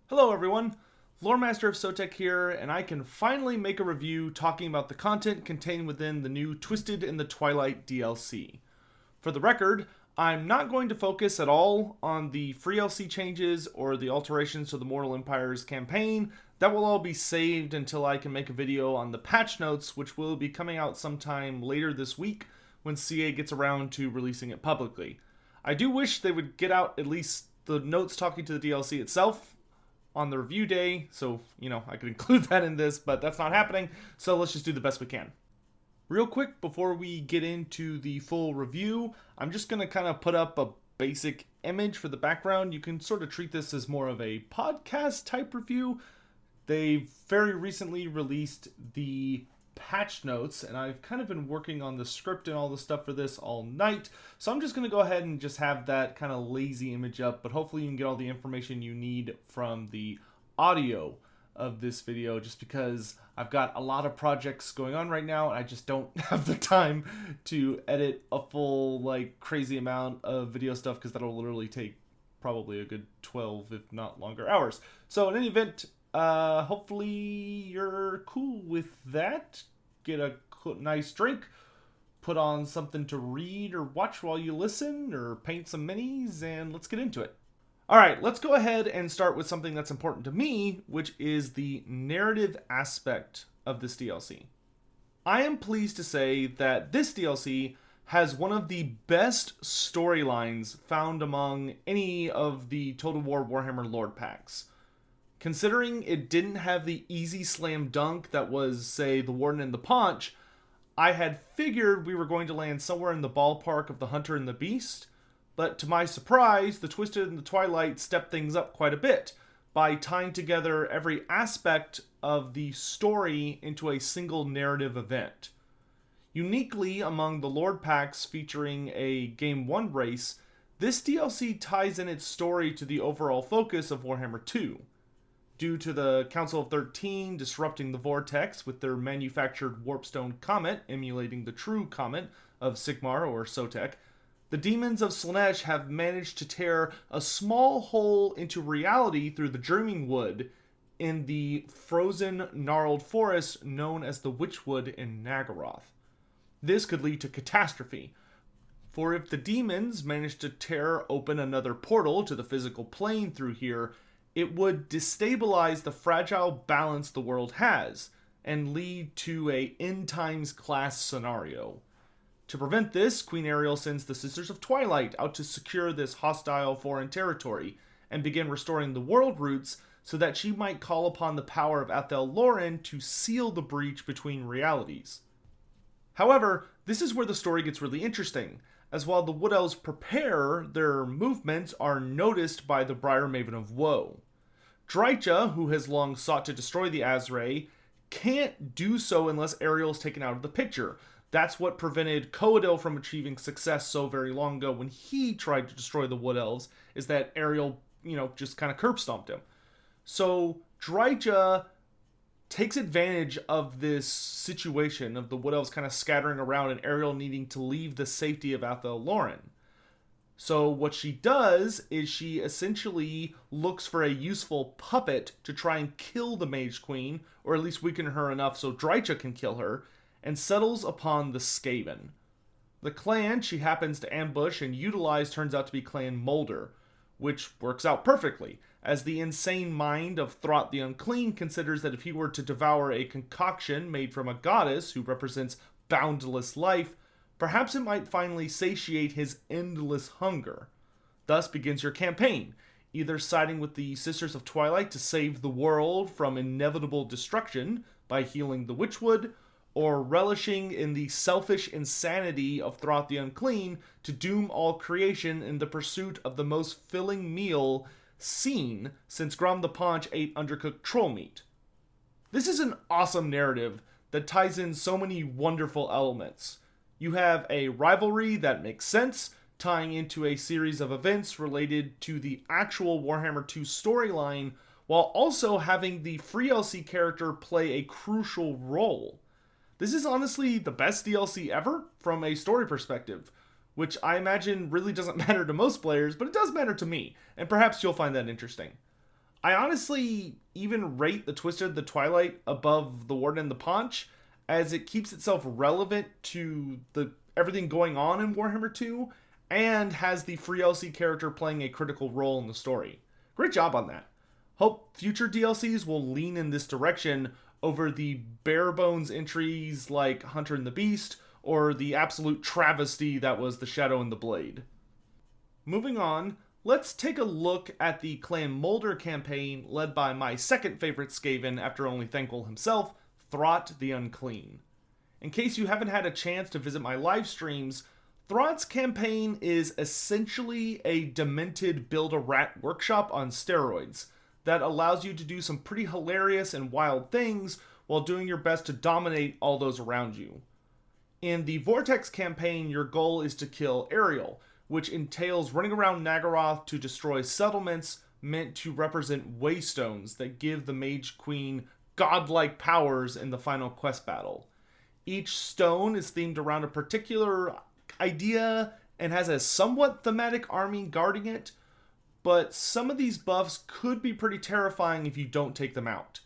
Hello everyone, Loremaster of Sotek here, and I can finally make a review talking about the content contained within the new Twisted in the Twilight DLC. For the record, I'm not going to focus at all on the free LC changes or the alterations to the Mortal Empires campaign. That will all be saved until I can make a video on the patch notes, which will be coming out sometime later this week when CA gets around to releasing it publicly. I do wish they would get out at least the notes talking to the DLC itself on the review day, so, I could include that in this, but that's not happening, so let's just do the best we can. Real quick, before we get into the full review, I'm just going to kind of put up a basic image for the background. You can sort of treat this as more of a podcast type review. They very recently released the patch notes, and I've kind of been working on the script and all the stuff for this all night, so I'm just going to go ahead and just have that kind of lazy image up, but hopefully you can get all the information you need from the audio of this video, just because I've got a lot of projects going on right now and I just don't have the time to edit a full crazy amount of video stuff, because that'll literally take probably a good 12 if not longer hours. So in any event, hopefully you're cool with that. Get a nice drink, put on something to read or watch while you listen, or paint some minis, and let's get into it. Alright, let's go ahead and start with something that's important to me, which is the narrative aspect of this DLC. I am pleased to say that this DLC has one of the best storylines found among any of the Total War Warhammer Lord packs. Considering it didn't have the easy slam dunk that was, say, the Warden and the Paunch, I had figured we were going to land somewhere in the ballpark of the Hunter and the Beast, but to my surprise, the Twisted and the Twilight stepped things up quite a bit by tying together every aspect of the story into a single narrative event. Uniquely among the Lord packs featuring a Game 1 race, this DLC ties in its story to the overall focus of Warhammer 2. Due to the Council of 13 disrupting the Vortex with their manufactured Warpstone Comet emulating the true Comet of Sigmar or Sotek, the demons of Slaanesh have managed to tear a small hole into reality through the Dreaming Wood in the frozen, gnarled forest known as the Witchwood in Nagaroth. This could lead to catastrophe, for if the demons manage to tear open another portal to the physical plane through here, it would destabilize the fragile balance the world has, and lead to a end times class scenario. To prevent this, Queen Ariel sends the Sisters of Twilight out to secure this hostile foreign territory, and begin restoring the world roots so that she might call upon the power of Athel Loren to seal the breach between realities. However, this is where the story gets really interesting, as while the Wood Elves prepare, their movements are noticed by the Briar Maven of Woe. Drycha, who has long sought to destroy the Azrae, can't do so unless Ariel is taken out of the picture. That's what prevented Coadil from achieving success so very long ago when he tried to destroy the Wood Elves, is that Ariel, just kind of curb stomped him. So Drycha takes advantage of this situation of the Wood Elves kind of scattering around and Ariel needing to leave the safety of Athel Loren. So what she does is she essentially looks for a useful puppet to try and kill the Mage Queen, or at least weaken her enough so Drycha can kill her, and settles upon the Skaven. The clan she happens to ambush and utilize turns out to be Clan Moulder, which works out perfectly, as the insane mind of Throt the Unclean considers that if he were to devour a concoction made from a goddess who represents boundless life, perhaps it might finally satiate his endless hunger. Thus begins your campaign, either siding with the Sisters of Twilight to save the world from inevitable destruction by healing the Witchwood, or relishing in the selfish insanity of Throt the Unclean to doom all creation in the pursuit of the most filling meal seen since Grom the Paunch ate undercooked troll meat. This is an awesome narrative that ties in so many wonderful elements. You have a rivalry that makes sense, tying into a series of events related to the actual Warhammer 2 storyline, while also having the free LC character play a crucial role. This is honestly the best DLC ever from a story perspective, which I imagine really doesn't matter to most players, but it does matter to me, and perhaps you'll find that interesting. I honestly even rate the Twisted the Twilight above the Warden and the Paunch, as it keeps itself relevant to the everything going on in Warhammer 2 and has the free LC character playing a critical role in the story. Great job on that. Hope future DLCs will lean in this direction over the bare bones entries like Hunter and the Beast or the absolute travesty that was the Shadow and the Blade. Moving on, let's take a look at the Clan Moulder campaign led by my second favorite Skaven after only Thankful himself, Throt the Unclean. In case you haven't had a chance to visit my live streams, Throt's campaign is essentially a demented Build-A-Rat workshop on steroids that allows you to do some pretty hilarious and wild things while doing your best to dominate all those around you. In the Vortex campaign, your goal is to kill Ariel, which entails running around Nagaroth to destroy settlements meant to represent waystones that give the Mage Queen godlike powers in the final quest battle. Each stone is themed around a particular idea and has a somewhat thematic army guarding it, but some of these buffs could be pretty terrifying if you don't take them out.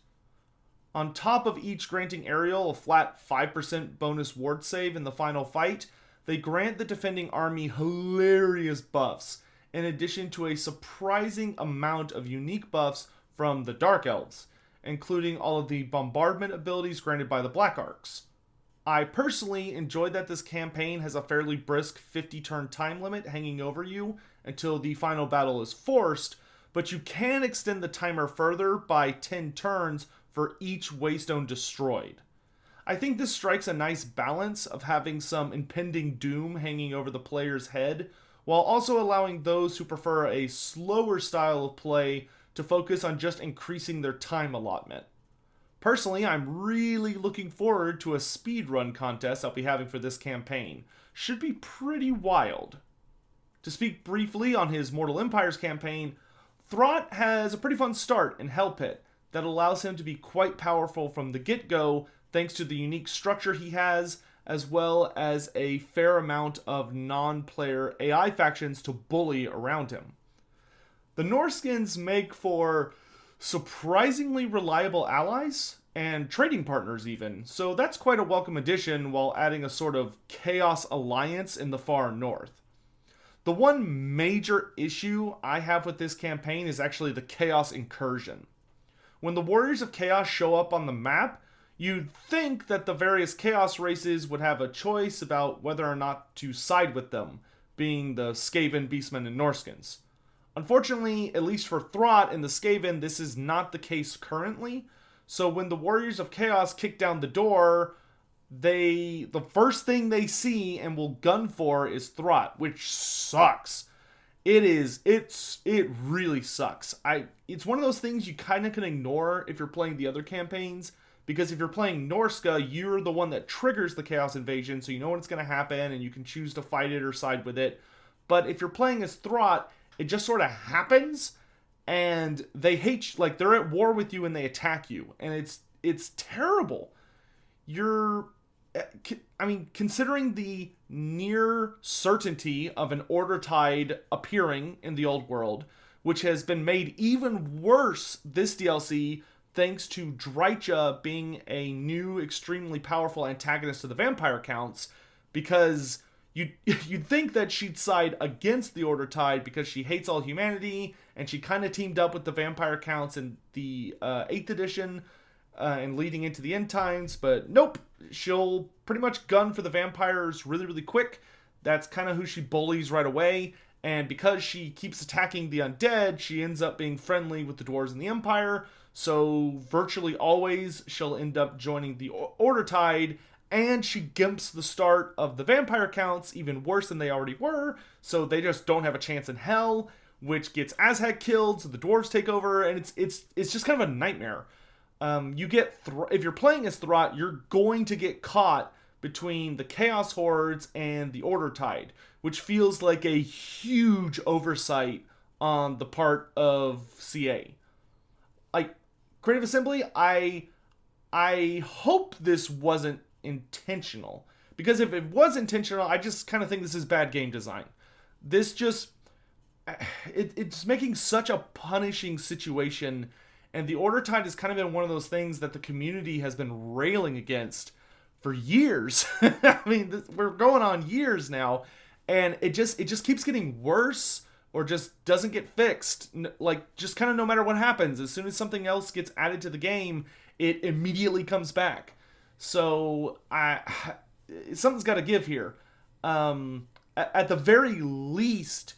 On top of each granting Ariel a flat 5% bonus ward save in the final fight, they grant the defending army hilarious buffs, in addition to a surprising amount of unique buffs from the Dark Elves, including all of the bombardment abilities granted by the Black Arcs. I personally enjoyed that this campaign has a fairly brisk 50-turn time limit hanging over you until the final battle is forced, but you can extend the timer further by 10 turns for each waystone destroyed. I think this strikes a nice balance of having some impending doom hanging over the player's head, while also allowing those who prefer a slower style of play to focus on just increasing their time allotment. Personally, I'm really looking forward to a speedrun contest I'll be having for this campaign. Should be pretty wild. To speak briefly on his Mortal Empires campaign, Throt has a pretty fun start in Hell Pit that allows him to be quite powerful from the get-go thanks to the unique structure he has, as well as a fair amount of non-player AI factions to bully around him. The Norskins make for surprisingly reliable allies, and trading partners even, so that's quite a welcome addition while adding a sort of chaos alliance in the far north. The one major issue I have with this campaign is actually the Chaos Incursion. When the Warriors of Chaos show up on the map, you'd think that the various Chaos races would have a choice about whether or not to side with them, being the Skaven, Beastmen, and Norskins. Unfortunately, at least for Throt and the Skaven, this is not the case currently. So when the Warriors of Chaos kick down the door, the first thing they see and will gun for is Throt, which sucks. It really sucks. It's one of those things you kind of can ignore if you're playing the other campaigns, because if you're playing Norska, you're the one that triggers the Chaos Invasion, so you know what's going to happen and you can choose to fight it or side with it. But if you're playing as Throt, it just sort of happens, and they hate you, like they're at war with you and they attack you, and it's terrible. Considering the near certainty of an Order Tide appearing in the old world, which has been made even worse this DLC thanks to Drycha being a new, extremely powerful antagonist to the vampire counts, because you'd think that she'd side against the Order Tide because she hates all humanity, and she kind of teamed up with the vampire counts in the 8th edition and leading into the end times, but nope, she'll pretty much gun for the vampires really, really quick. That's kind of who she bullies right away, and because she keeps attacking the undead, she ends up being friendly with the dwarves and the Empire, so virtually always she'll end up joining the Order Tide, and she gimps the start of the vampire counts even worse than they already were, so they just don't have a chance in hell, which gets Azhek killed, so the dwarves take over, and it's just kind of a nightmare. If you're playing as Throt, you're going to get caught between the Chaos Hordes and the Order Tide, which feels like a huge oversight on the part of CA. Like, Creative Assembly, I hope this wasn't intentional, because if it was intentional, I just kind of think this is bad game design. This just it's making such a punishing situation, and the Order Tide has kind of been one of those things that the community has been railing against for years. I mean, we're going on years now, and it just keeps getting worse or just doesn't get fixed. Like, just kind of no matter what happens, as soon as something else gets added to the game, it immediately comes back. So something's got to give here. At the very least,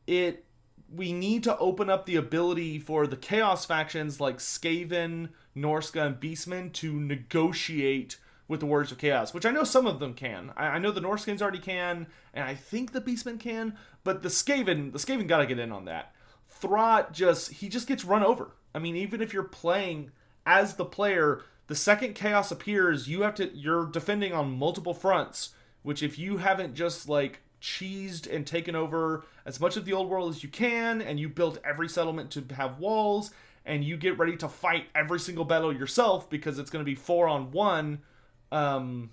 we need to open up the ability for the Chaos factions like Skaven, Norska, and Beastmen to negotiate with the Warriors of Chaos, which I know some of them can. I know the Norskins already can, and I think the Beastmen can, but the Skaven gotta get in on that. Throt he just gets run over. I mean, even if you're playing as the player, the second Chaos appears, you're defending on multiple fronts, which if you haven't just like cheesed and taken over as much of the old world as you can, and you built every settlement to have walls, and you get ready to fight every single battle yourself because it's going to be 4-on-1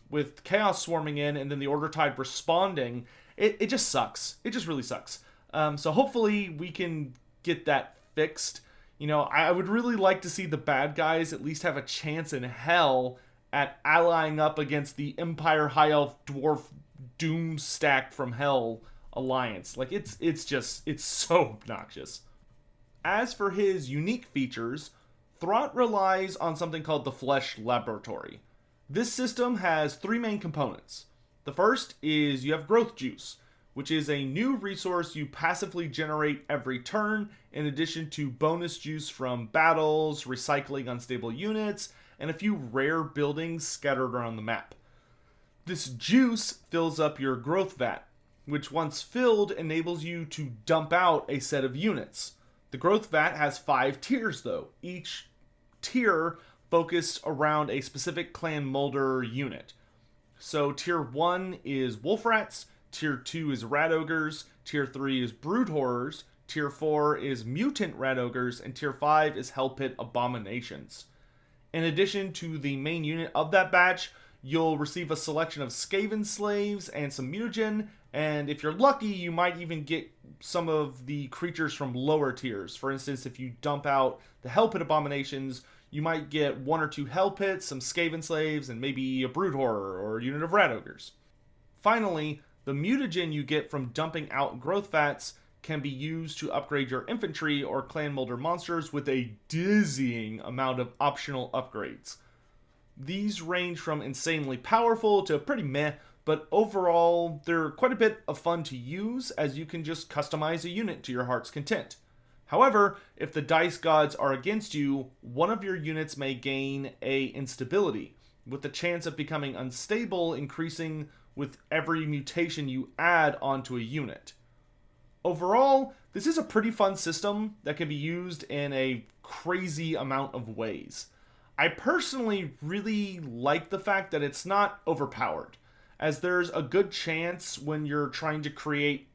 with Chaos swarming in and then the Order Tide responding, it just sucks. It just really sucks. So hopefully we can get that fixed. You know, I would really like to see the bad guys at least have a chance in hell at allying up against the Empire High Elf Dwarf Doom Stack from Hell alliance. Like, it's so obnoxious. As for his unique features, Throt relies on something called the Flesh Laboratory. This system has 3 main components. The first is you have Growth Juice, which is a new resource you passively generate every turn, in addition to bonus juice from battles, recycling unstable units, and a few rare buildings scattered around the map. This juice fills up your growth vat, which once filled enables you to dump out a set of units. The growth vat has 5 tiers though, each tier focused around a specific Clan Moulder unit. So tier 1 is Wolf Rats, tier 2 is Rat Ogres, tier 3 is Brood Horrors, tier 4 is Mutant Rat Ogres, and tier 5 is Hell Pit Abominations. In addition to the main unit of that batch, you'll receive a selection of Skaven slaves and some mutagen, and if you're lucky, you might even get some of the creatures from lower tiers. For instance, if you dump out the Hell Pit Abominations, you might get 1 or 2 Hell Pits, some Skaven slaves, and maybe a Brood Horror or a unit of Rat Ogres. Finally, the mutagen you get from dumping out growth vats can be used to upgrade your infantry or Clan Moulder monsters with a dizzying amount of optional upgrades. These range from insanely powerful to pretty meh, but overall, they're quite a bit of fun to use, as you can just customize a unit to your heart's content. However, if the dice gods are against you, one of your units may gain a instability, with the chance of becoming unstable increasing with every mutation you add onto a unit. Overall, this is a pretty fun system that can be used in a crazy amount of ways. I personally really like the fact that it's not overpowered, as there's a good chance when you're trying to create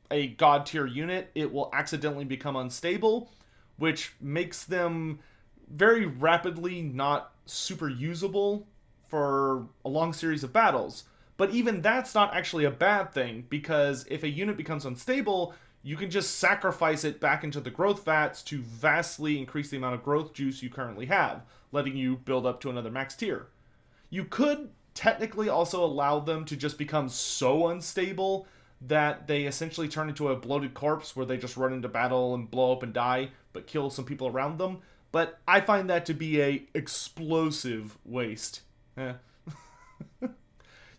a god tier unit, it will accidentally become unstable, which makes them very rapidly not super usable for a long series of battles. But even that's not actually a bad thing, because if a unit becomes unstable, you can just sacrifice it back into the growth vats to vastly increase the amount of growth juice you currently have, letting you build up to another max tier. You could technically also allow them to just become so unstable that they essentially turn into a bloated corpse where they just run into battle and blow up and die, but kill some people around them. But I find that to be a explosive waste.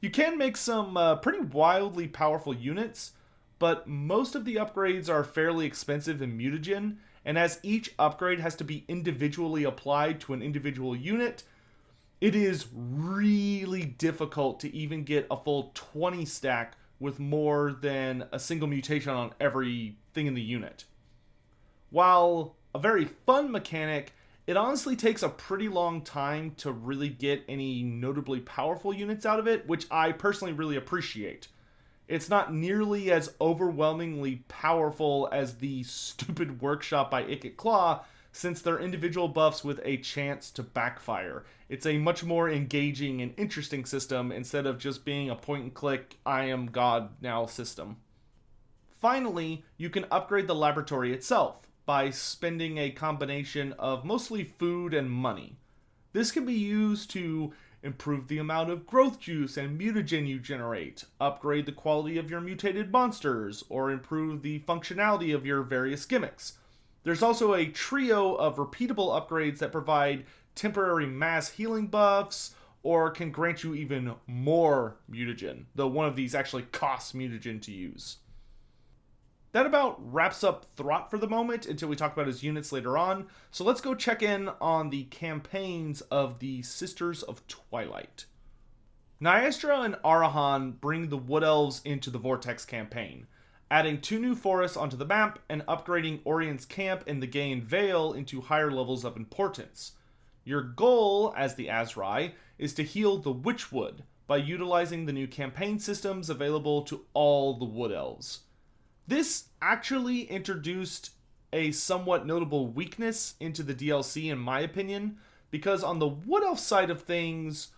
You can make some pretty wildly powerful units, but most of the upgrades are fairly expensive in mutagen, and as each upgrade has to be individually applied to an individual unit, it is really difficult to even get a full 20 stack with more than a single mutation on everything in the unit. While a very fun mechanic, it honestly takes a pretty long time to really get any notably powerful units out of it, which I personally really appreciate. It's not nearly as overwhelmingly powerful as the stupid workshop by Ikit Claw, since they're individual buffs with a chance to backfire. It's a much more engaging and interesting system instead of just being a point and click, I am God now system. Finally, you can upgrade the laboratory itself by spending a combination of mostly food and money. This can be used to improve the amount of growth juice and mutagen you generate, upgrade the quality of your mutated monsters, or improve the functionality of your various gimmicks. There's also a trio of repeatable upgrades that provide temporary mass healing buffs, or can grant you even more mutagen, though one of these actually costs mutagen to use. That about wraps up Throt for the moment until we talk about his units later on, so let's go check in on the campaigns of the Sisters of Twilight. Nyastra and Arahan bring the Wood Elves into the Vortex campaign, adding 2 new forests onto the map and upgrading Orion's camp and the Gaian Vale into higher levels of importance. Your goal, as the Azrai, is to heal the Witchwood by utilizing the new campaign systems available to all the Wood Elves. This actually introduced a somewhat notable weakness into the DLC in my opinion, because on the Wood Elf side of things,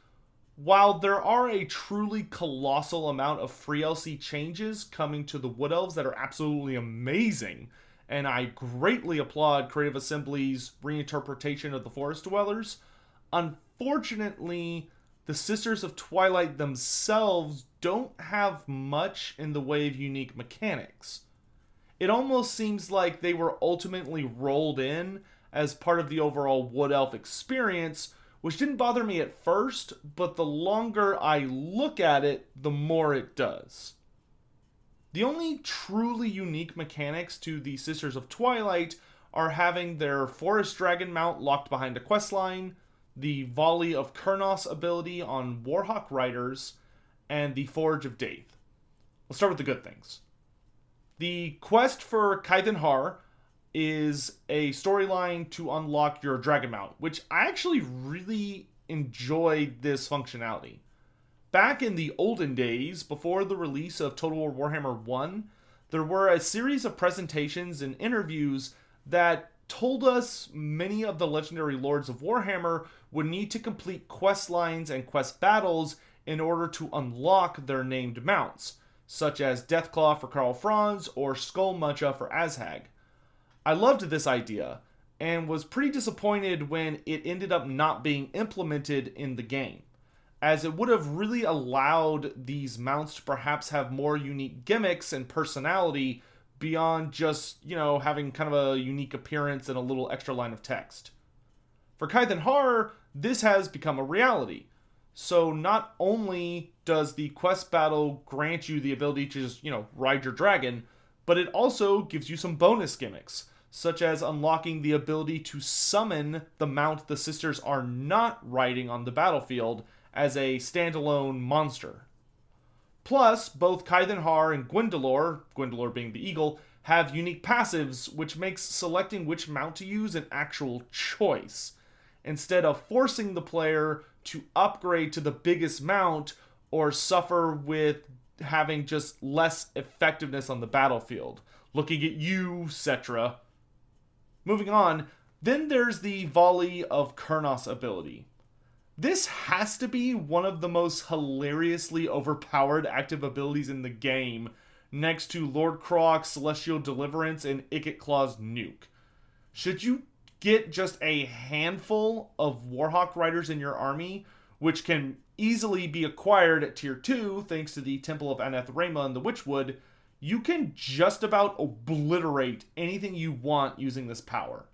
while there are a truly colossal amount of free LC changes coming to the Wood Elves that are absolutely amazing, and I greatly applaud Creative Assembly's reinterpretation of the Forest Dwellers, unfortunately, the Sisters of Twilight themselves don't have much in the way of unique mechanics. It almost seems like they were ultimately rolled in as part of the overall Wood Elf experience, which didn't bother me at first, but the longer I look at it, the more it does. The only truly unique mechanics to the Sisters of Twilight are having their Forest Dragon mount locked behind a questline, the Volley of Kurnos ability on Warhawk Riders, and the Forge of Dayth. Let's start with the good things. The quest for Kaithan Har is a storyline to unlock your Dragon mount, which I actually really enjoyed this functionality. Back in the olden days, before the release of Total War Warhammer 1, there were a series of presentations and interviews that told us many of the legendary lords of Warhammer would need to complete quest lines and quest battles in order to unlock their named mounts, such as Deathclaw for Karl Franz or Skull Muncha for Azhag. I loved this idea, and was pretty disappointed when it ended up not being implemented in the game, as it would have really allowed these mounts to perhaps have more unique gimmicks and personality beyond just, having kind of a unique appearance and a little extra line of text. For Kaithan Har, this has become a reality. So not only does the quest battle grant you the ability to just, ride your dragon, but it also gives you some bonus gimmicks, such as unlocking the ability to summon the mount the sisters are not riding on the battlefield as a standalone monster. Plus, both Kaithan Har and Gwendolor being the eagle, have unique passives, which makes selecting which mount to use an actual choice, instead of forcing the player to upgrade to the biggest mount or suffer with having just less effectiveness on the battlefield. Looking at you, Cetra. Moving on, then there's the Volley of Kurnos ability. This has to be one of the most hilariously overpowered active abilities in the game, next to Lord Krog's Celestial Deliverance and Ikit Claw's Nuke. Should you get just a handful of Warhawk Riders in your army, which can easily be acquired at Tier 2 thanks to the Temple of Anathema and the Witchwood, you can just about obliterate anything you want using this power.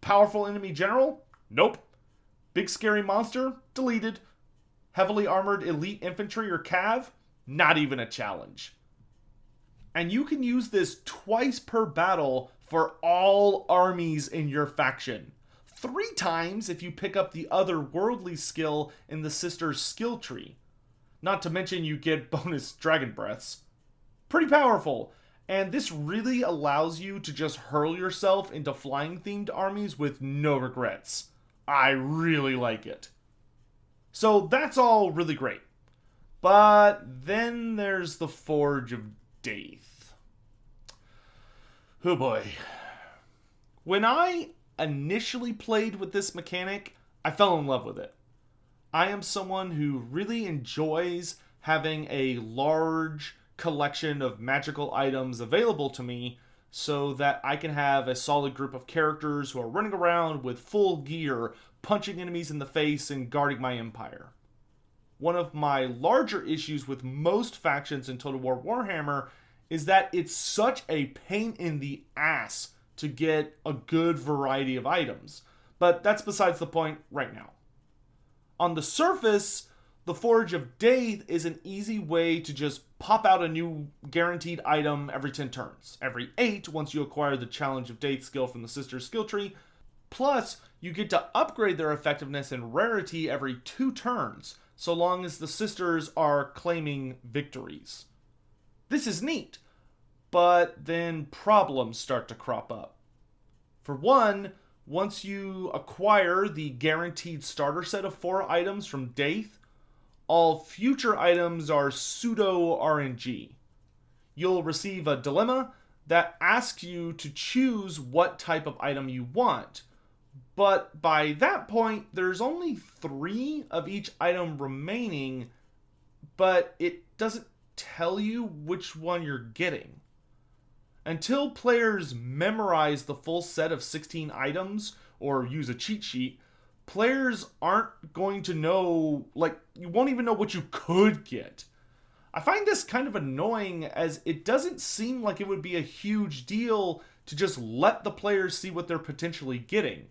Powerful enemy general? Nope. Big scary monster? Deleted. Heavily armored elite infantry or cav? Not even a challenge. And you can use this twice per battle for all armies in your faction. 3 times if you pick up the otherworldly skill in the Sisters skill tree. Not to mention you get bonus dragon breaths. Pretty powerful, and this really allows you to just hurl yourself into flying-themed armies with no regrets. I really like it. So that's all really great. But then there's the Forge of Dayth. Oh boy. When I initially played with this mechanic, I fell in love with it. I am someone who really enjoys having a large, collection of magical items available to me so that I can have a solid group of characters who are running around with full gear, punching enemies in the face and guarding my empire. One of my larger issues with most factions in Total War Warhammer is that it's such a pain in the ass to get a good variety of items. But that's besides the point right now. On the surface, the Forge of Dayth is an easy way to just pop out a new guaranteed item every 10 turns. Every 8 once you acquire the Challenge of Dayth skill from the Sisters skill tree. Plus, you get to upgrade their effectiveness and rarity every 2 turns, so long as the Sisters are claiming victories. This is neat, but then problems start to crop up. For one, once you acquire the guaranteed starter set of 4 items from Dayth, all future items are pseudo RNG. You'll receive a dilemma that asks you to choose what type of item you want. But by that point, there's only 3 of each item remaining, but it doesn't tell you which one you're getting. Until players memorize the full set of 16 items or use a cheat sheet, players aren't going to know, you won't even know what you could get. I find this kind of annoying as it doesn't seem like it would be a huge deal to just let the players see what they're potentially getting.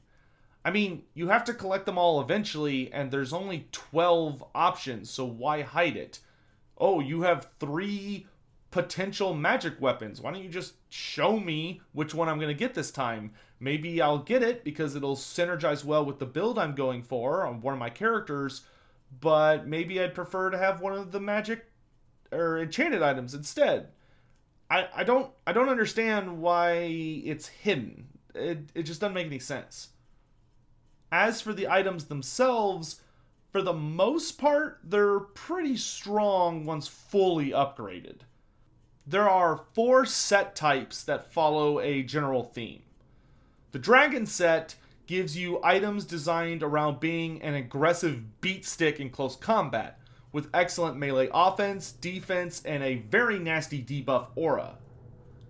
I mean, you have to collect them all eventually, and there's only 12 options, so why hide it? Oh, you have 3 potential magic weapons. Why don't you just show me which one I'm going to get this time? Maybe I'll get it because it'll synergize well with the build I'm going for on one of my characters, but maybe I'd prefer to have one of the magic or enchanted items instead. I don't understand why it's hidden. It just doesn't make any sense. As for the items themselves, for the most part, they're pretty strong once fully upgraded. There are 4 set types that follow a general theme. The Dragon set gives you items designed around being an aggressive beat stick in close combat, with excellent melee offense, defense, and a very nasty debuff aura.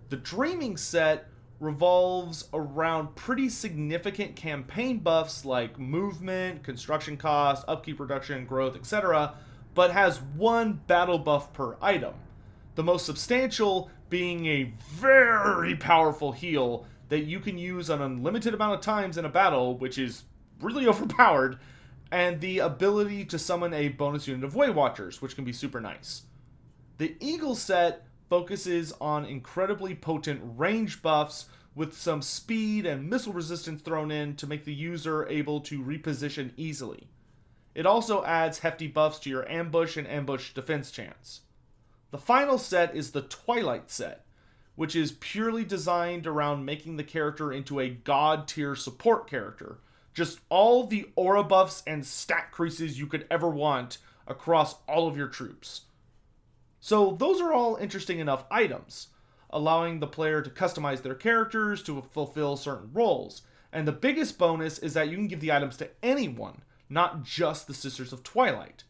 The Dreaming set revolves around pretty significant campaign buffs like movement, construction cost, upkeep reduction, growth, etc., but has 1 battle buff per item. The most substantial being a very powerful heal that you can use an unlimited amount of times in a battle, which is really overpowered, and the ability to summon a bonus unit of Way Watchers, which can be super nice. The Eagle set focuses on incredibly potent range buffs with some speed and missile resistance thrown in to make the user able to reposition easily. It also adds hefty buffs to your ambush and ambush defense chance. The final set is the Twilight set, which is purely designed around making the character into a god tier support character. Just all the aura buffs and stat creases you could ever want across all of your troops. So those are all interesting enough items, allowing the player to customize their characters to fulfill certain roles. And the biggest bonus is that you can give the items to anyone, not just the Sisters of Twilight.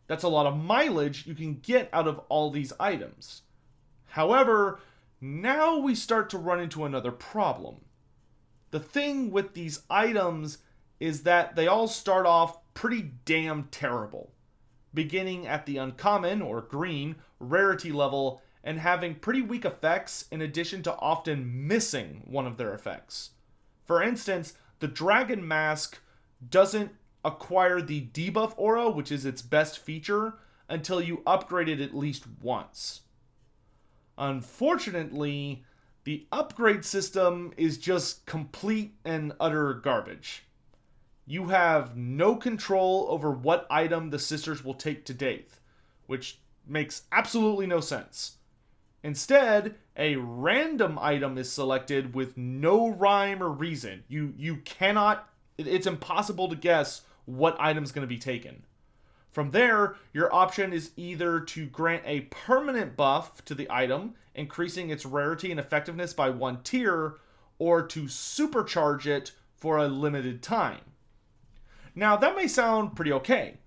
That's a lot of mileage you can get out of all these items. However, now we start to run into another problem. The thing with these items is that they all start off pretty damn terrible, beginning at the uncommon, or green, rarity level, and having pretty weak effects in addition to often missing one of their effects. For instance, the Dragon Mask doesn't acquire the debuff aura, which is its best feature, until you upgrade it at least once. Unfortunately, the upgrade system is just complete and utter garbage. You have no control over what item the Sisters will take to Dayth, which makes absolutely no sense. Instead, a random item is selected with no rhyme or reason. You cannot, it's impossible to guess what item's going to be taken. From there, your option is either to grant a permanent buff to the item, increasing its rarity and effectiveness by 1 tier, or to supercharge it for a limited time. Now, that may sound pretty okay,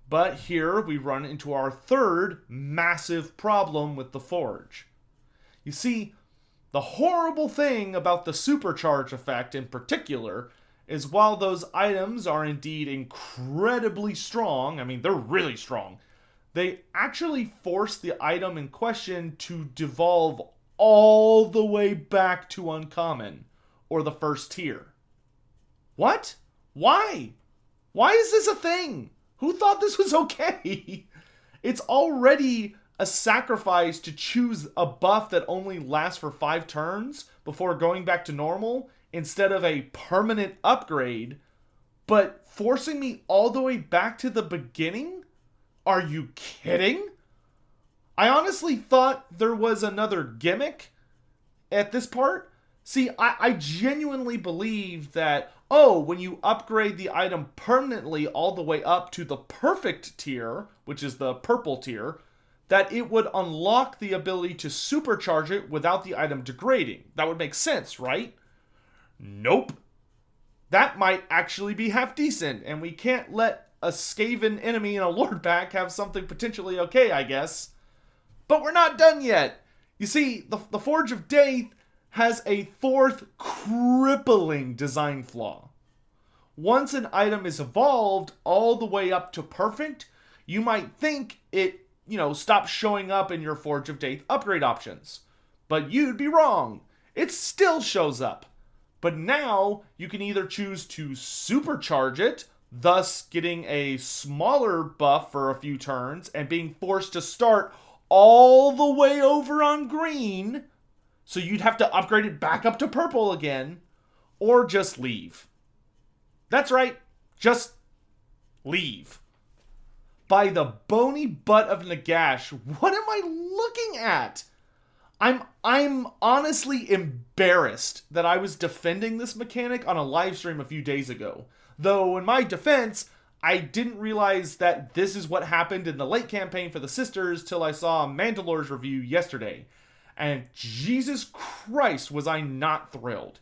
But here we run into our third massive problem with the Forge. You see, the horrible thing about the supercharge effect in particular is while those items are indeed incredibly strong, I mean, they're really strong, they actually force the item in question to devolve all the way back to uncommon, or the first tier. What? Why? Why is this a thing? Who thought this was okay? It's already a sacrifice to choose a buff that only lasts for 5 turns before going back to normal instead of a permanent upgrade, but forcing me all the way back to the beginning? Are you kidding? I honestly thought there was another gimmick at this part. See, I genuinely believe that, when you upgrade the item permanently all the way up to the perfect tier, which is the purple tier, that it would unlock the ability to supercharge it without the item degrading. That would make sense, right? Nope. That might actually be half decent, and we can't let a Skaven enemy in a Lord pack have something potentially okay, I guess. But we're not done yet. You see, the Forge of Dayth has a fourth crippling design flaw. Once an item is evolved all the way up to perfect, you might think it, stops showing up in your Forge of Dayth upgrade options. But you'd be wrong. It still shows up. But now you can either choose to supercharge it, thus getting a smaller buff for a few turns and being forced to start all the way over on green, so you'd have to upgrade it back up to purple again, or just leave. That's right, just leave. By the bony butt of Nagash, what am I looking at? I'm honestly embarrassed that I was defending this mechanic on a live stream a few days ago. Though, in my defense, I didn't realize that this is what happened in the late campaign for the Sisters till I saw Mandalore's review yesterday. And Jesus Christ, was I not thrilled.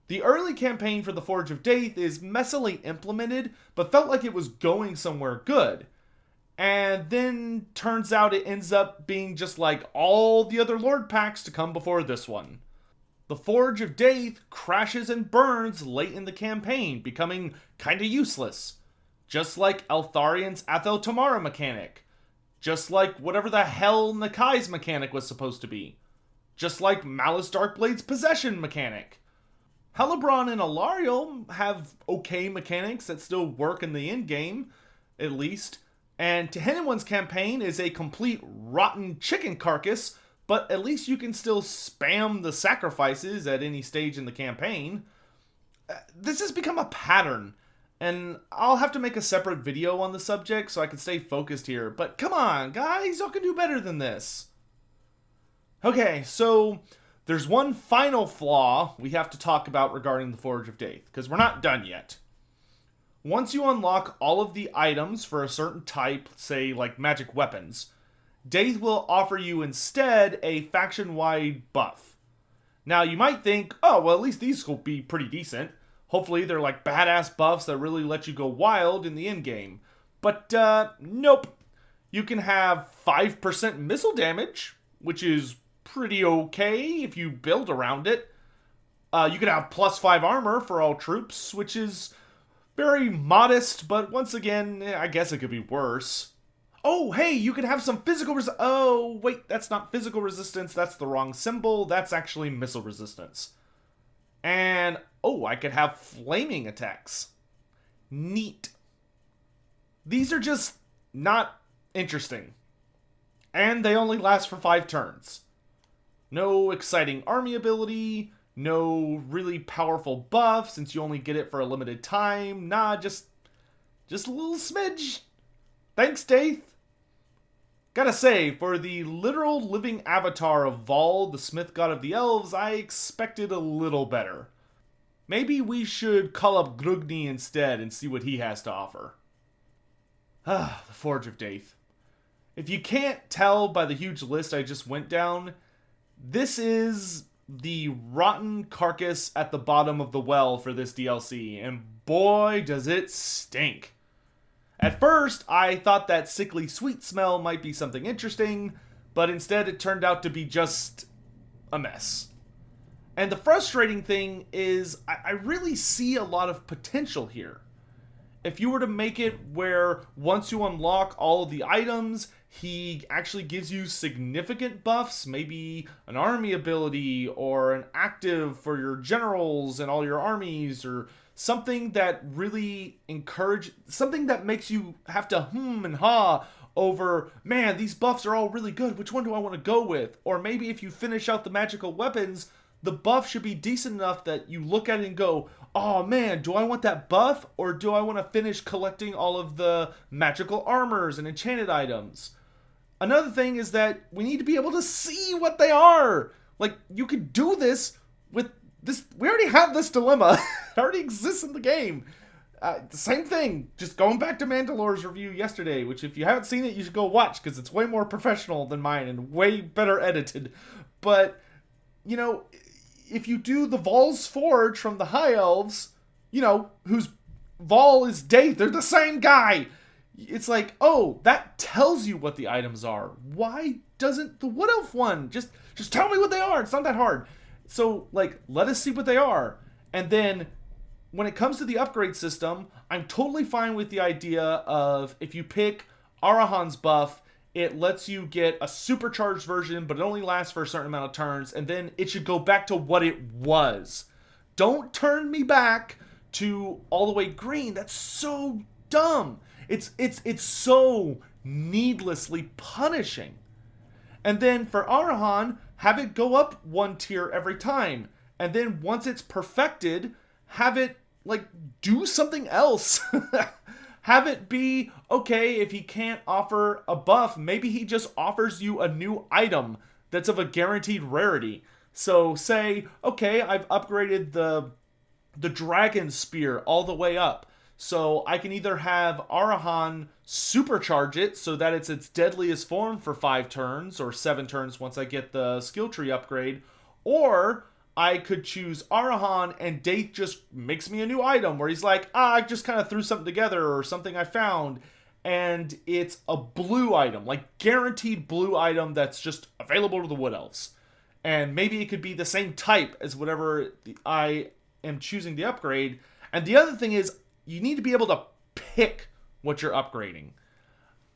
The early campaign for the Forge of Dayth is messily implemented, but felt like it was going somewhere good. And then turns out it ends up being just like all the other Lord packs to come before this one. The Forge of Dayth crashes and burns late in the campaign, becoming kinda useless. Just like Eltharian's Athel Tamara mechanic. Just like whatever the hell Nakai's mechanic was supposed to be. Just like Malice Darkblade's possession mechanic. Halibron and Alariel have okay mechanics that still work in the endgame, at least. And Tehennin's campaign is a complete rotten chicken carcass, but at least you can still spam the sacrifices at any stage in the campaign. This has become a pattern, and I'll have to make a separate video on the subject so I can stay focused here. But come on, guys, y'all can do better than this. Okay, so there's one final flaw we have to talk about regarding the Forge of Dayth, because we're not done yet. Once you unlock all of the items for a certain type, say like magic weapons, Dayth will offer you instead a faction-wide buff. Now you might think, oh, well at least these will be pretty decent. Hopefully they're like badass buffs that really let you go wild in the endgame. But nope. You can have 5% missile damage, which is pretty okay if you build around it. You can have +5 armor for all troops, which is very modest, but once again, I guess it could be worse. Oh, hey, you can have some physical oh, wait, that's not physical resistance. That's the wrong symbol. That's actually missile resistance. And, I could have flaming attacks. Neat. These are just not interesting. And they only last for 5 turns. No exciting army ability. No really powerful buff, since you only get it for a limited time. Nah, just a little smidge. Thanks, Dayth. Gotta say, for the literal living avatar of Vol, the Smith God of the Elves, I expected a little better. Maybe we should call up Grugni instead and see what he has to offer. The Forge of Dayth. If you can't tell by the huge list I just went down, this is the rotten carcass at the bottom of the well for this DLC, and boy does it stink. At first, I thought that sickly sweet smell might be something interesting, but instead it turned out to be just a mess. And the frustrating thing is, I really see a lot of potential here. If you were to make it where once you unlock all of the items, he actually gives you significant buffs, maybe an army ability or an active for your generals and all your armies, or something that really something that makes you have to and ha over, man, these buffs are all really good, which one do I want to go with? Or maybe if you finish out the magical weapons, the buff should be decent enough that you look at it and go, oh man, do I want that buff, or do I want to finish collecting all of the magical armors and enchanted items? Another thing is that we need to be able to see what they are. Like, you could do this with this. We already have this dilemma. It already exists in the game. The same thing, just going back to Mandalore's review yesterday, which if you haven't seen it, you should go watch, because it's way more professional than mine and way better edited. But, you know, if you do the Vol's Forge from the High Elves, you know, whose Vol is Dayth, they're the same guy. It's like, oh, that tells you what the items are. Why doesn't the Wood Elf one just tell me what they are? It's not that hard. So, like, let us see what they are. And then, when it comes to the upgrade system, I'm totally fine with the idea of if you pick Arahan's buff, it lets you get a supercharged version, but it only lasts for a certain amount of turns, and then it should go back to what it was. Don't turn me back to all the way green. That's so dumb. It's so needlessly punishing. And then for Arahan, have it go up one tier every time. And then once it's perfected, have it, like, do something else. Have it be, okay, if he can't offer a buff, maybe he just offers you a new item that's of a guaranteed rarity. So say, okay, I've upgraded the Dragon Spear all the way up. So I can either have Arahan supercharge it so that it's its deadliest form for 5 turns or 7 turns once I get the skill tree upgrade, or I could choose Arahan and Dayth just makes me a new item where he's like, I just kind of threw something together or something I found, and it's a blue item, like guaranteed blue item that's just available to the Wood Elves. And maybe it could be the same type as whatever I am choosing to upgrade. And the other thing is, you need to be able to pick what you're upgrading.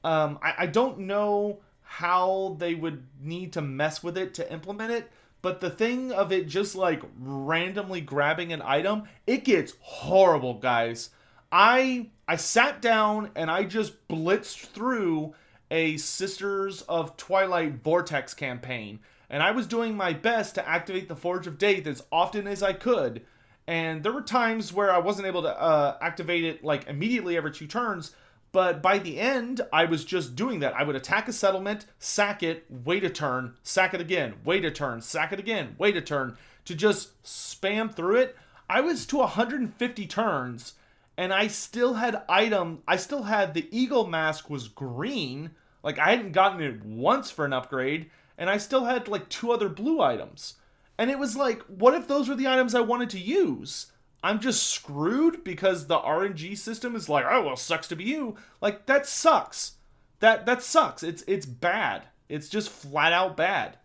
I don't know how they would need to mess with it to implement it, but the thing of it just like randomly grabbing an item, it gets horrible, guys. I sat down and I just blitzed through a Sisters of Twilight Vortex campaign, and I was doing my best to activate the Forge of Dayth as often as I could. And there were times where I wasn't able to activate it like immediately every 2 turns, but by the end, I was just doing that. I would attack a settlement, sack it, wait a turn, sack it again, wait a turn, sack it again, wait a turn, to just spam through it. I was to 150 turns, and I still had the Eagle Mask was green, like I hadn't gotten it once for an upgrade, and I still had like 2 other blue items. And it was like, what if those were the items I wanted to use? I'm just screwed because the RNG system is like, oh, well, sucks to be you. Like, that sucks. That sucks. It's bad. It's just flat out bad.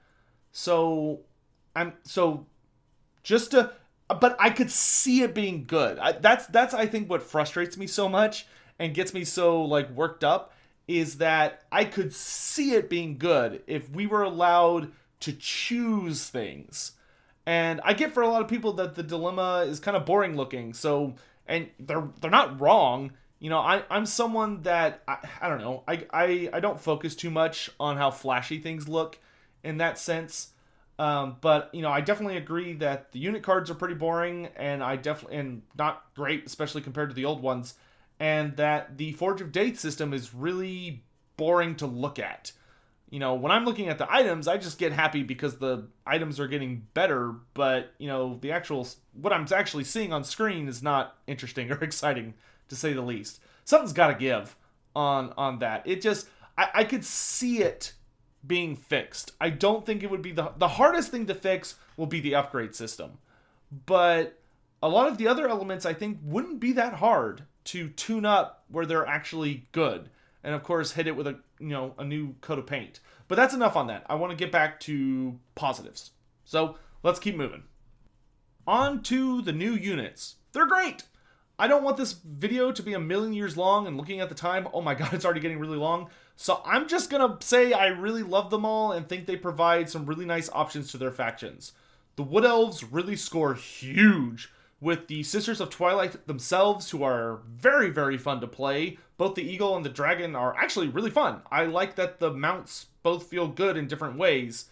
But I could see it being good. That's I think what frustrates me so much and gets me so like worked up is that I could see it being good if we were allowed to choose things. And I get for a lot of people that the dilemma is kind of boring looking. So, and they're not wrong. You know, I'm someone that, I don't know, I don't focus too much on how flashy things look in that sense. But, you know, I definitely agree that the unit cards are pretty boring and not great, especially compared to the old ones. And that the Forge of Dayth system is really boring to look at. You know, when I'm looking at the items, I just get happy because the items are getting better, but, you know, what I'm actually seeing on screen is not interesting or exciting, to say the least. Something's got to give on that. It just, I could see it being fixed. I don't think it would be the hardest thing to fix will be the upgrade system. But a lot of the other elements, I think, wouldn't be that hard. to tune up where they're actually good. And of course, hit it with a new coat of paint. But that's enough on that. I want to get back to positives. So let's keep moving. On to the new units. They're great. I don't want this video to be a million years long, and looking at the time, oh my god, it's already getting really long. So I'm just gonna say I really love them all and think they provide some really nice options to their factions. The Wood Elves really score huge, with the Sisters of Twilight themselves, who are very, very fun to play. Both the Eagle and the Dragon are actually really fun. I like that the mounts both feel good in different ways.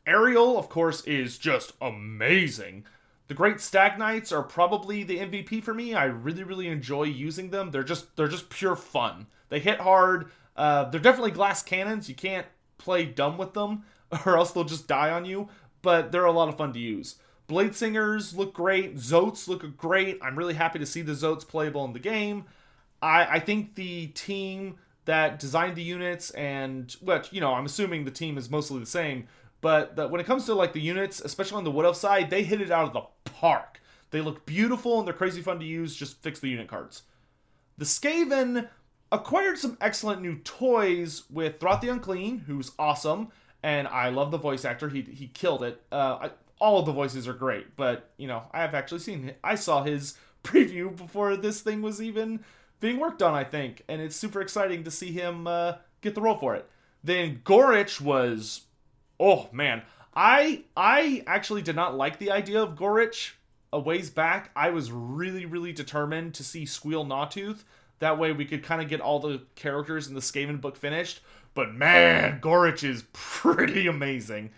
Ariel, of course, is just amazing. The Great Stag Knights are probably the MVP for me. I really, really enjoy using them. They're just pure fun. They hit hard. They're definitely glass cannons. You can't play dumb with them, or else they'll just die on you. But they're a lot of fun to use. Blade Singers look great. Zotes look great. I'm really happy to see the Zotes playable in the game. I think the team that designed the units, and which, I'm assuming the team is mostly the same, but when it comes to like the units, especially on the Wood Elf side, they hit it out of the park. They look beautiful and they're crazy fun to use. Just fix the unit cards. The Skaven acquired some excellent new toys with Throth the Unclean, who's awesome, and I love the voice actor. He killed it. All of the voices are great, but I have actually seen it. I saw his preview before this thing was even being worked on, I think, and it's super exciting to see him get the role for it. Then Gorrich was, oh man, I actually did not like the idea of Gorrich a ways back. I was really, really determined to see Squeal Gnawtooth. That way we could kind of get all the characters in the Skaven book finished. But man, Gorrich is pretty amazing.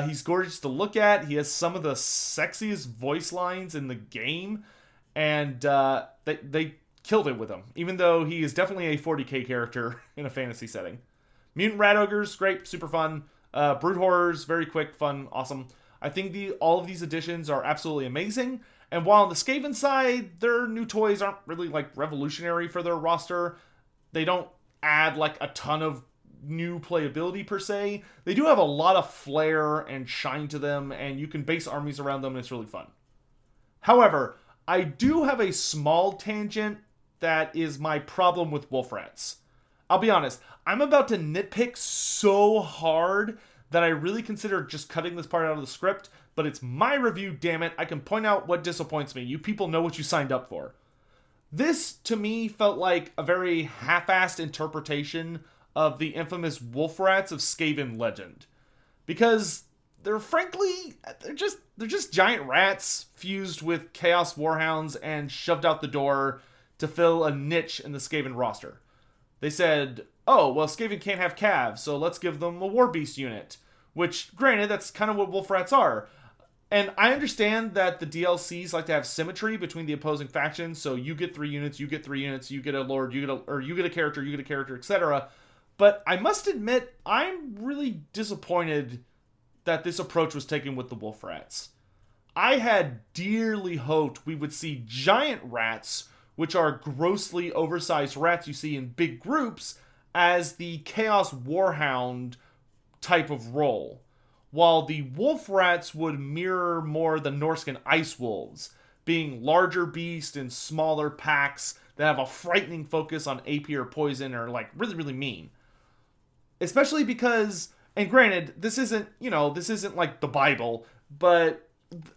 He's gorgeous to look at. He has some of the sexiest voice lines in the game. And they killed it with him. Even though he is definitely a 40k character in a fantasy setting. Mutant Rat Ogres, great, super fun. Brood Horrors, very quick, fun, awesome. I think all of these additions are absolutely amazing. And while on the Skaven side, their new toys aren't really like revolutionary for their roster. They don't add like a ton of new playability per se. They do have a lot of flair and shine to them, and you can base armies around them, and it's really fun. However, I do have a small tangent that is my problem with Wolf Rats. I'll be honest, I'm about to nitpick so hard that I really consider just cutting this part out of the script, but it's my review, damn it. I can point out what disappoints me. You people know what you signed up for. This, to me, felt like a very half-assed interpretation of the infamous Wolf Rats of Skaven legend. Because they're just giant rats fused with Chaos Warhounds and shoved out the door to fill a niche in the Skaven roster. They said, oh, well, Skaven can't have calves, so let's give them a War Beast unit. Which, granted, that's kind of what Wolf Rats are. And I understand that the DLCs like to have symmetry between the opposing factions, so you get 3 units, you get 3 units, you get a lord, you get a character, etc. But I must admit, I'm really disappointed that this approach was taken with the Wolf Rats. I had dearly hoped we would see giant rats, which are grossly oversized rats you see in big groups, as the Chaos Warhound type of role, while the Wolf Rats would mirror more the Norscan Ice Wolves, being larger beasts in smaller packs that have a frightening focus on AP or poison, or like really, really mean. Especially because, and granted, this isn't like the Bible, but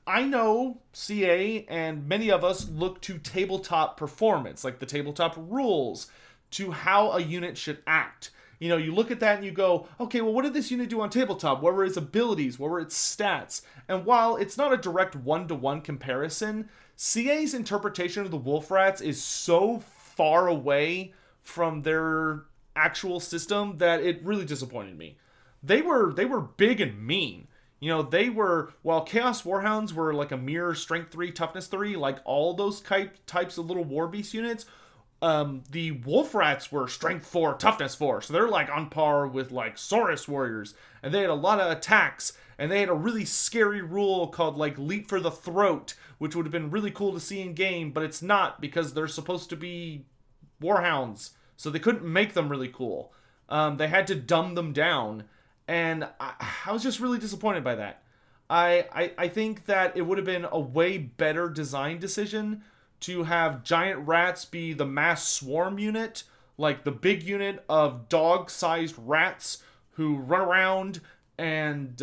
I know CA and many of us look to tabletop performance, like the tabletop rules, to how a unit should act. You look at that and you go, okay, well, what did this unit do on tabletop? What were its abilities? What were its stats? And while it's not a direct one-to-one comparison, CA's interpretation of the Wolf Rats is so far away from their actual system that it really disappointed me. They were big and mean. While Chaos Warhounds were like a mere Strength 3, Toughness 3, like all those types of little War Beast units, the Wolf Rats were Strength 4, Toughness 4, so they're like on par with like Saurus Warriors, and they had a lot of attacks, and they had a really scary rule called like Leap for the Throat, which would have been really cool to see in game, but it's not because they're supposed to be Warhounds, so they couldn't make them really cool. They had to dumb them down, and I was just really disappointed by that. I think that it would have been a way better design decision to have giant rats be the mass swarm unit, like the big unit of dog-sized rats who run around and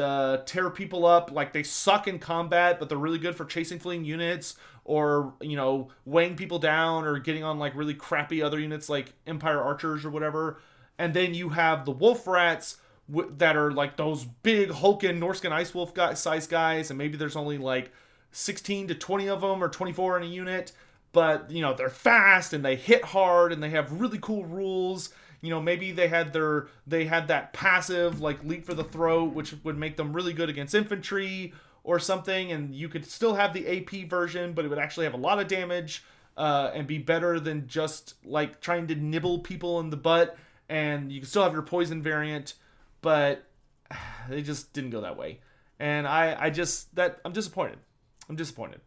tear people up. Like, they suck in combat, but they're really good for chasing fleeing units, or, you know, weighing people down, or getting on, like, really crappy other units like Empire Archers or whatever. And then you have the wolf rats that are like those big Hulkin, Norskin Ice Wolf size guys, and maybe there's only like 16 to 20 of them, or 24 in a unit, but, you know, they're fast and they hit hard and they have really cool rules. You know, maybe they had that passive like leap for the throat, which would make them really good against infantry or something, and you could still have the AP version, but it would actually have a lot of damage and be better than just like trying to nibble people in the butt. And you can still have your poison variant, but they just didn't go that way. And I'm disappointed. I'm disappointed.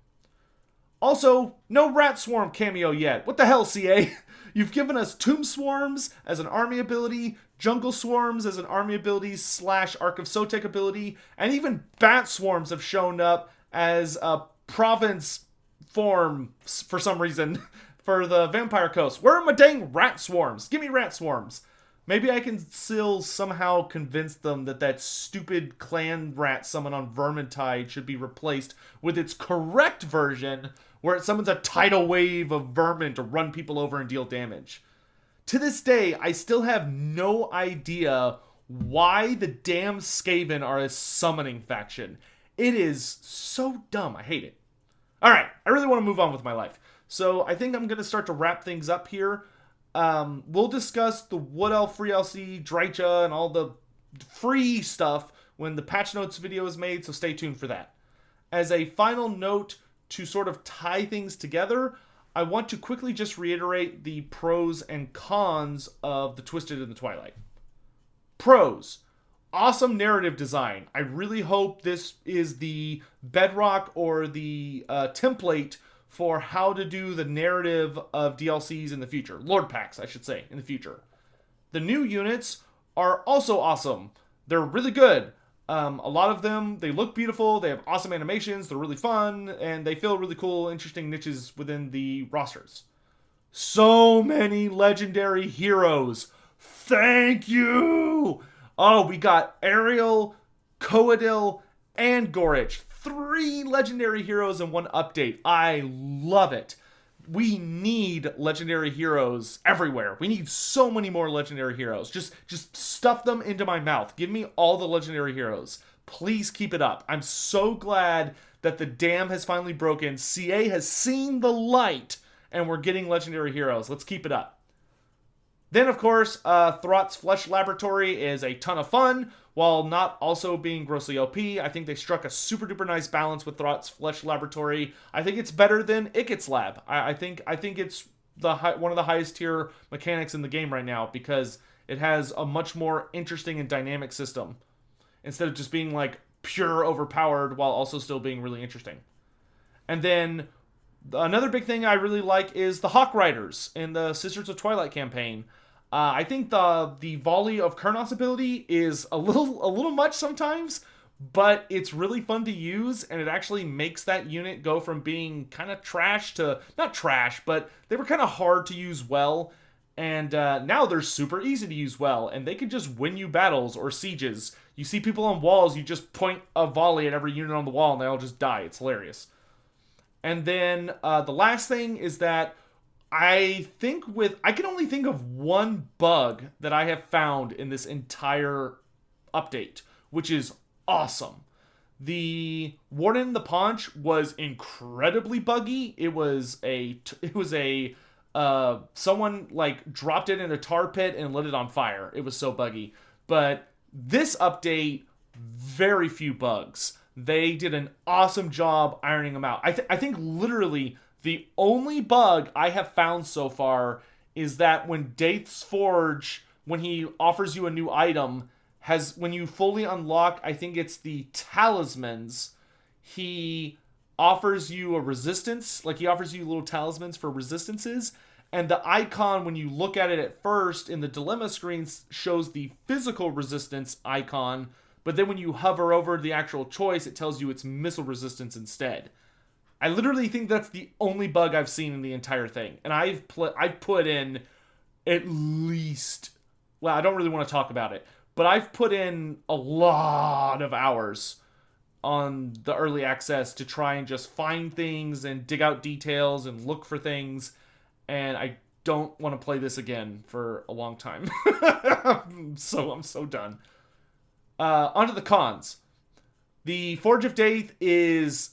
Also, no Rat Swarm cameo yet. What the hell, CA? You've given us Tomb Swarms as an army ability, Jungle Swarms as an army ability / Ark of Sotek ability, and even Bat Swarms have shown up as a province form for some reason for the Vampire Coast. Where are my dang Rat Swarms? Give me Rat Swarms. Maybe I can still somehow convince them that stupid clan rat summon on Vermintide should be replaced with its correct version, where it summons a tidal wave of vermin to run people over and deal damage. To this day, I still have no idea why the damn Skaven are a summoning faction. It is so dumb. I hate it. Alright, I really want to move on with my life. So I think I'm going to start to wrap things up here. We'll discuss the Wood Elf Free LC, Drycha, and all the free stuff when the patch notes video is made, so stay tuned for that. As a final note to sort of tie things together, I want to quickly just reiterate the pros and cons of the Twisted and the Twilight. Pros. Awesome narrative design. I really hope this is the bedrock or the template for how to do the narrative of DLCs in the future. Lord packs, I should say, in the future. The new units are also awesome. They're really good. A lot of them, they look beautiful, they have awesome animations, they're really fun, and they fill really cool, interesting niches within the rosters. So many legendary heroes. Thank you! Oh, we got Ariel, Coadil, and Gorrich. 3 legendary heroes in one update. I love it. We need legendary heroes everywhere. We need so many more legendary heroes. Just stuff them into my mouth. Give me all the legendary heroes. Please keep it up. I'm so glad that the dam has finally broken. CA has seen the light, and we're getting legendary heroes. Let's keep it up. Then, of course, Throt's Flesh Laboratory is a ton of fun, while not also being grossly OP. I think they struck a super duper nice balance with Throt's Flesh Laboratory. I think it's better than Ikit's Lab. I think it's one of the highest tier mechanics in the game right now, because it has a much more interesting and dynamic system, instead of just being like pure overpowered while also still being really interesting. And then another big thing I really like is the Hawk Riders in the Sisters of Twilight campaign. I think the Volley of Kurnos ability is a little much sometimes, but it's really fun to use, and it actually makes that unit go from being kind of trash to, not trash, but they were kind of hard to use well, and now they're super easy to use well, and they can just win you battles or sieges. You see people on walls, you just point a volley at every unit on the wall, and they all just die. It's hilarious. And then the last thing is that I can only think of one bug that I have found in this entire update, which is awesome. The Warden the Paunch was incredibly buggy. It was someone like dropped it in a tar pit and lit it on fire. It was so buggy. But this update, very few bugs. They did an awesome job ironing them out. I think literally the only bug I have found so far is that when Dayth's Forge, when he offers you a new item, when you fully unlock, I think it's the talismans, he offers you a resistance. Like, he offers you little talismans for resistances. And the icon, when you look at it at first in the dilemma screens, shows the physical resistance icon. But then when you hover over the actual choice, it tells you it's missile resistance instead. I literally think that's the only bug I've seen in the entire thing. And I've put in at least, well, I don't really want to talk about it, but I've put in a lot of hours on the early access to try and just find things and dig out details and look for things. And I don't want to play this again for a long time. I'm so done. Onto the cons. The Forge of Dayth is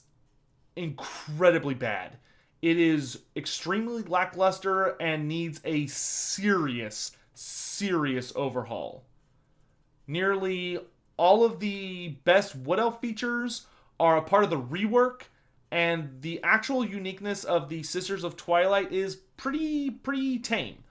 incredibly bad. It is extremely lackluster and needs a serious overhaul. Nearly all of the best Wood Elf features are a part of the rework, and the actual uniqueness of the Sisters of Twilight is pretty tame.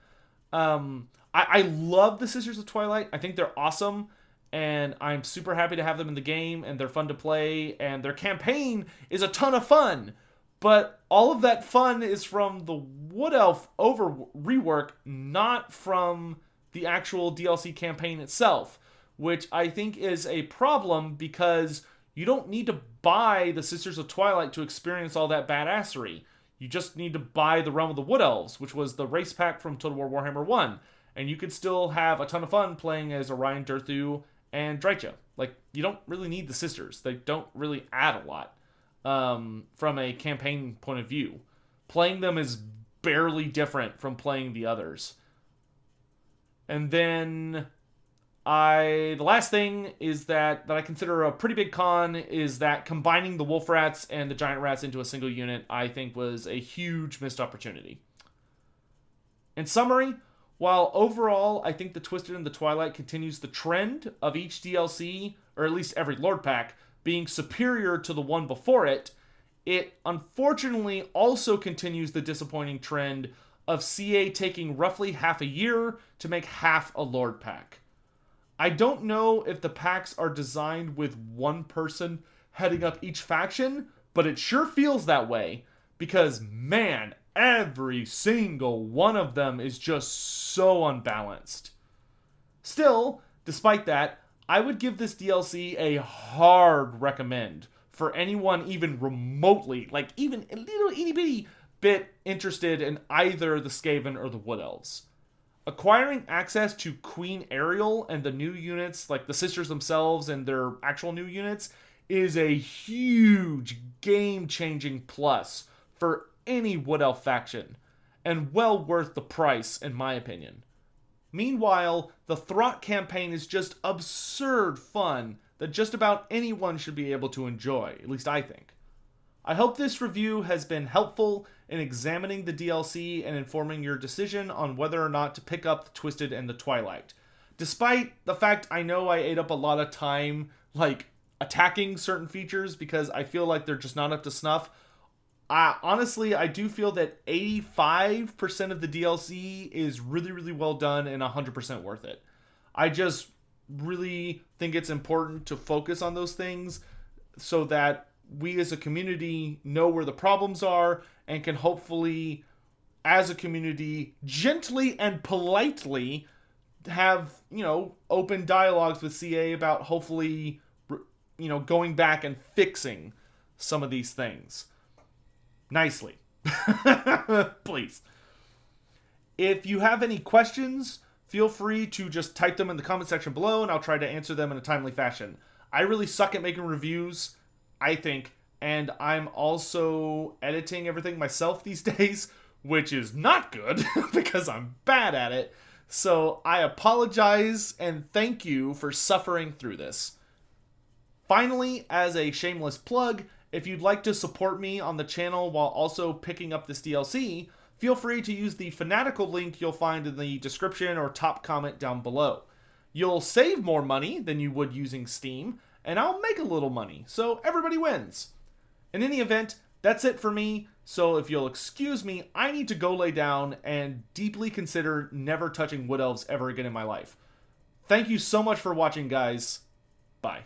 I love the Sisters of Twilight. I think they're awesome, and I'm super happy to have them in the game, and they're fun to play, and their campaign is a ton of fun. But all of that fun is from the Wood Elf rework, not from the actual DLC campaign itself, which I think is a problem because you don't need to buy the Sisters of Twilight to experience all that badassery. You just need to buy the Realm of the Wood Elves, which was the race pack from Total War Warhammer 1, and you could still have a ton of fun playing as Orion, Durthu, and Drycha. Like, you don't really need the Sisters. They don't really add a lot from a campaign point of view. Playing them is barely different from playing the others. And then the last thing is that I consider a pretty big con is that combining the wolf rats and the giant rats into a single unit, I think, was a huge missed opportunity. In summary, while overall I think the Twisted and the Twilight continues the trend of each DLC, or at least every Lord Pack, being superior to the one before it, it unfortunately also continues the disappointing trend of CA taking roughly half a year to make half a Lord Pack. I don't know if the packs are designed with one person heading up each faction, but it sure feels that way, because man, every single one of them is just so unbalanced. Still, despite that, I would give this DLC a hard recommend for anyone even remotely, like even a little itty bitty bit interested in either the Skaven or the Wood Elves. Acquiring access to Queen Ariel and the new units, like the Sisters themselves and their actual new units, is a huge game-changing plus for any Wood Elf faction, and well worth the price, in my opinion. Meanwhile, the Throt campaign is just absurd fun that just about anyone should be able to enjoy, at least I think. I hope this review has been helpful in examining the DLC and informing your decision on whether or not to pick up the Twisted and the Twilight. Despite the fact I know I ate up a lot of time, like, attacking certain features because I feel like they're just not up to snuff, honestly, I do feel that 85% of the DLC is really well done and 100% worth it. I just really think it's important to focus on those things so that we as a community know where the problems are and can hopefully, as a community, gently and politely have, open dialogues with CA about hopefully, going back and fixing some of these things. Nicely. Please. If you have any questions, feel free to just type them in the comment section below and I'll try to answer them in a timely fashion. I really suck at making reviews, I think, and I'm also editing everything myself these days, which is not good because I'm bad at it. So I apologize and thank you for suffering through this. Finally, as a shameless plug, if you'd like to support me on the channel while also picking up this DLC, feel free to use the Fanatical link you'll find in the description or top comment down below. You'll save more money than you would using Steam, and I'll make a little money, so everybody wins. In any event, that's it for me, so if you'll excuse me, I need to go lay down and deeply consider never touching Wood Elves ever again in my life. Thank you so much for watching, guys. Bye.